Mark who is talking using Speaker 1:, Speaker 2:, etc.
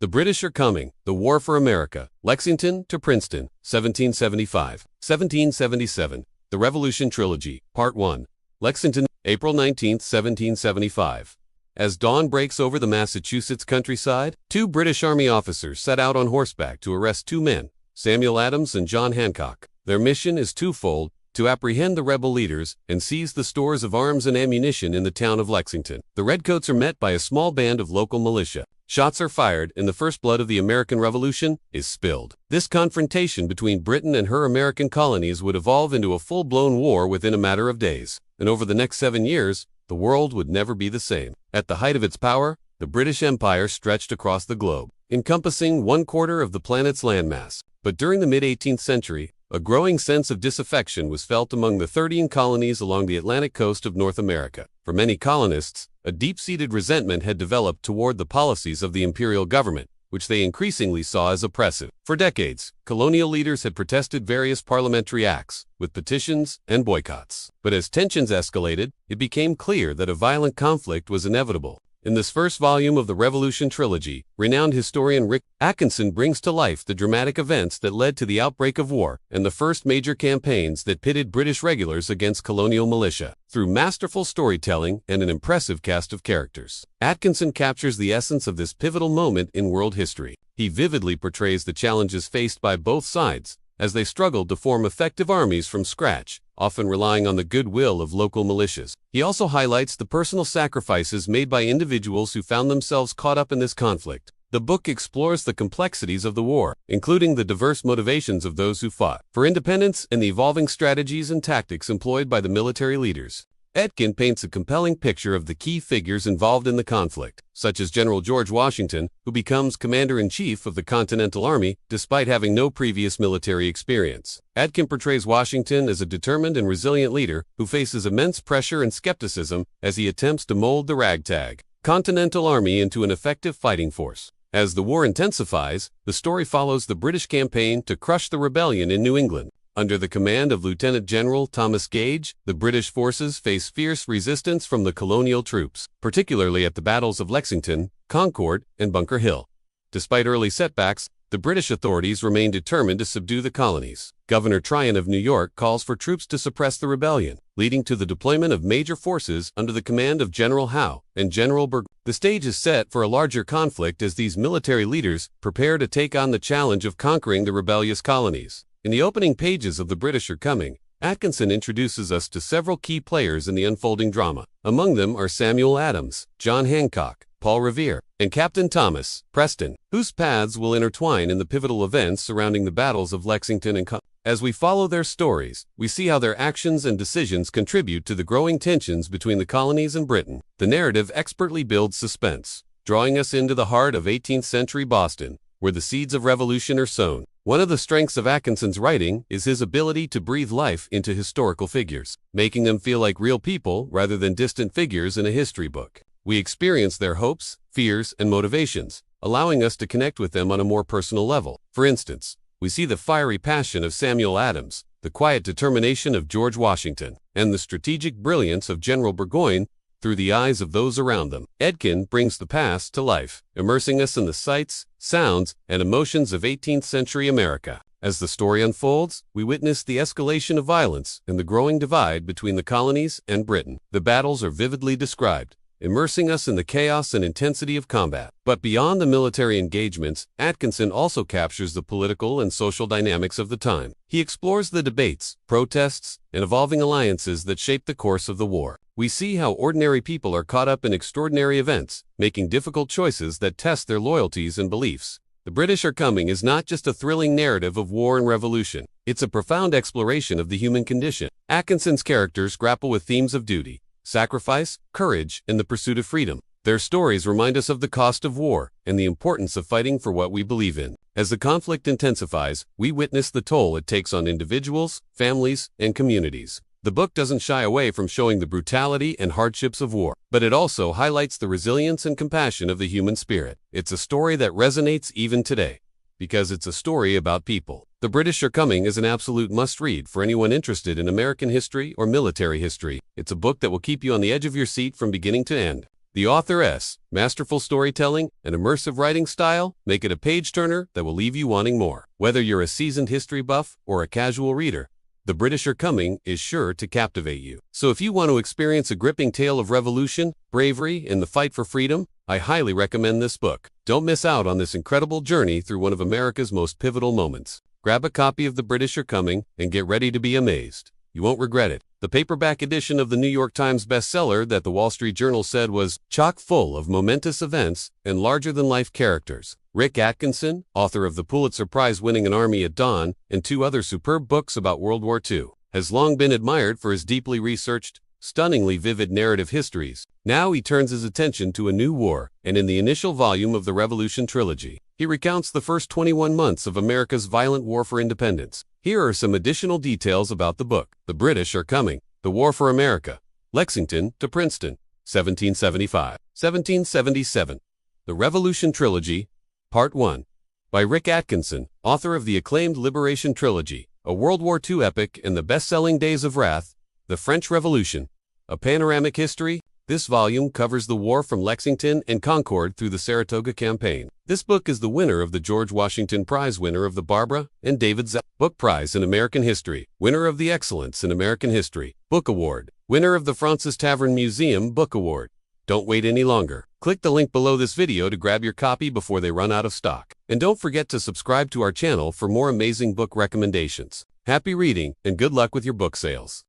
Speaker 1: The British Are Coming, The War for America, Lexington to Princeton, 1775, 1777, The Revolution Trilogy, Part 1, Lexington, April 19, 1775. As dawn breaks over the Massachusetts countryside, two British Army officers set out on horseback to arrest two men, Samuel Adams and John Hancock. Their mission is twofold: to apprehend the rebel leaders and seize the stores of arms and ammunition in the town of Lexington. The Redcoats are met by a small band of local militia. Shots are fired, and the first blood of the American Revolution is spilled. This confrontation between Britain and her American colonies would evolve into a full-blown war within a matter of days. And over the next 7 years, the world would never be the same. At the height of its power, the British Empire stretched across the globe, encompassing 1/4 of the planet's landmass. But during the mid-18th century, a growing sense of disaffection was felt among the 13 colonies along the Atlantic coast of North America. For many colonists, a deep-seated resentment had developed toward the policies of the imperial government, which they increasingly saw as oppressive. For decades, colonial leaders had protested various parliamentary acts, with petitions and boycotts. But as tensions escalated, it became clear that a violent conflict was inevitable. In this first volume of the Revolution Trilogy, renowned historian Atkinson brings to life the dramatic events that led to the outbreak of war and the first major campaigns that pitted British regulars against colonial militia. Through masterful storytelling and an impressive cast of characters, Atkinson captures the essence of this pivotal moment in world history. He vividly portrays the challenges faced by both sides as they struggled to form effective armies from scratch, often relying on the goodwill of local militias. He also highlights the personal sacrifices made by individuals who found themselves caught up in this conflict. The book explores the complexities of the war, including the diverse motivations of those who fought for independence and the evolving strategies and tactics employed by the military leaders. Atkinson paints a compelling picture of the key figures involved in the conflict, such as General George Washington, who becomes Commander-in-Chief of the Continental Army despite having no previous military experience. Atkinson portrays Washington as a determined and resilient leader who faces immense pressure and skepticism as he attempts to mold the ragtag Continental Army into an effective fighting force. As the war intensifies, the story follows the British campaign to crush the rebellion in New England. Under the command of Lieutenant General Thomas Gage, the British forces face fierce resistance from the colonial troops, particularly at the battles of Lexington, Concord, and Bunker Hill. Despite early setbacks, the British authorities remain determined to subdue the colonies. Governor Tryon of New York calls for troops to suppress the rebellion, leading to the deployment of major forces under the command of General Howe and General Burgoyne. The stage is set for a larger conflict as these military leaders prepare to take on the challenge of conquering the rebellious colonies. In the opening pages of The British Are Coming, Atkinson introduces us to several key players in the unfolding drama. Among them are Samuel Adams, John Hancock, Paul Revere, and Captain Thomas Princeton, whose paths will intertwine in the pivotal events surrounding the battles of Lexington and Concord. As we follow their stories, we see how their actions and decisions contribute to the growing tensions between the colonies and Britain. The narrative expertly builds suspense, drawing us into the heart of 18th century Boston, where the seeds of revolution are sown. One of the strengths of Atkinson's writing is his ability to breathe life into historical figures, making them feel like real people rather than distant figures in a history book. We experience their hopes, fears, and motivations, allowing us to connect with them on a more personal level. For instance, we see the fiery passion of Samuel Adams, the quiet determination of George Washington, and the strategic brilliance of General Burgoyne through the eyes of those around them. Atkinson brings the past to life, immersing us in the sights, sounds, and emotions of 18th century America. As the story unfolds, we witness the escalation of violence and the growing divide between the colonies and Britain. The battles are vividly described, immersing us in the chaos and intensity of combat. But beyond the military engagements, Atkinson also captures the political and social dynamics of the time. He explores the debates, protests, and evolving alliances that shape the course of the war. We see how ordinary people are caught up in extraordinary events, making difficult choices that test their loyalties and beliefs. The British Are Coming is not just a thrilling narrative of war and revolution. It's a profound exploration of the human condition. Atkinson's characters grapple with themes of duty, sacrifice, courage, and the pursuit of freedom. Their stories remind us of the cost of war and the importance of fighting for what we believe in. As the conflict intensifies, we witness the toll it takes on individuals, families, and communities. The book doesn't shy away from showing the brutality and hardships of war, but it also highlights the resilience and compassion of the human spirit. It's a story that resonates even today, because it's a story about people. The British Are Coming is an absolute must-read for anyone interested in American history or military history. It's a book that will keep you on the edge of your seat from beginning to end. The author's masterful storytelling and immersive writing style make it a page-turner that will leave you wanting more. Whether you're a seasoned history buff or a casual reader, The British Are Coming is sure to captivate you. So if you want to experience a gripping tale of revolution, bravery, and the fight for freedom, I highly recommend this book. Don't miss out on this incredible journey through one of America's most pivotal moments. Grab a copy of The British Are Coming and get ready to be amazed. You won't regret it. The paperback edition of the New York Times bestseller that the Wall Street Journal said was chock full of momentous events and larger-than-life characters. Rick Atkinson, author of the Pulitzer Prize-winning An Army at Dawn and 2 other superb books about World War II, has long been admired for his deeply researched, stunningly vivid narrative histories. Now he turns his attention to a new war, and in the initial volume of the Revolution Trilogy, he recounts the first 21 months of America's violent war for independence. Here are some additional details about the book. The British Are Coming. The War for America. Lexington to Princeton, 1775. 1777. The Revolution Trilogy, Part 1. By Rick Atkinson, author of the acclaimed Revolution Trilogy, a World War II epic and the best-selling Days of Wrath, The French Revolution, a panoramic history. This volume covers the war from Lexington and Concord through the Saratoga Campaign. This book is the winner of the George Washington Prize, winner of the Barbara and David Zell Book Prize in American History, winner of the Excellence in American History Book Award, winner of the Francis Tavern Museum Book Award. Don't wait any longer. Click the link below this video to grab your copy before they run out of stock. And don't forget to subscribe to our channel for more amazing book recommendations. Happy reading and good luck with your book sales.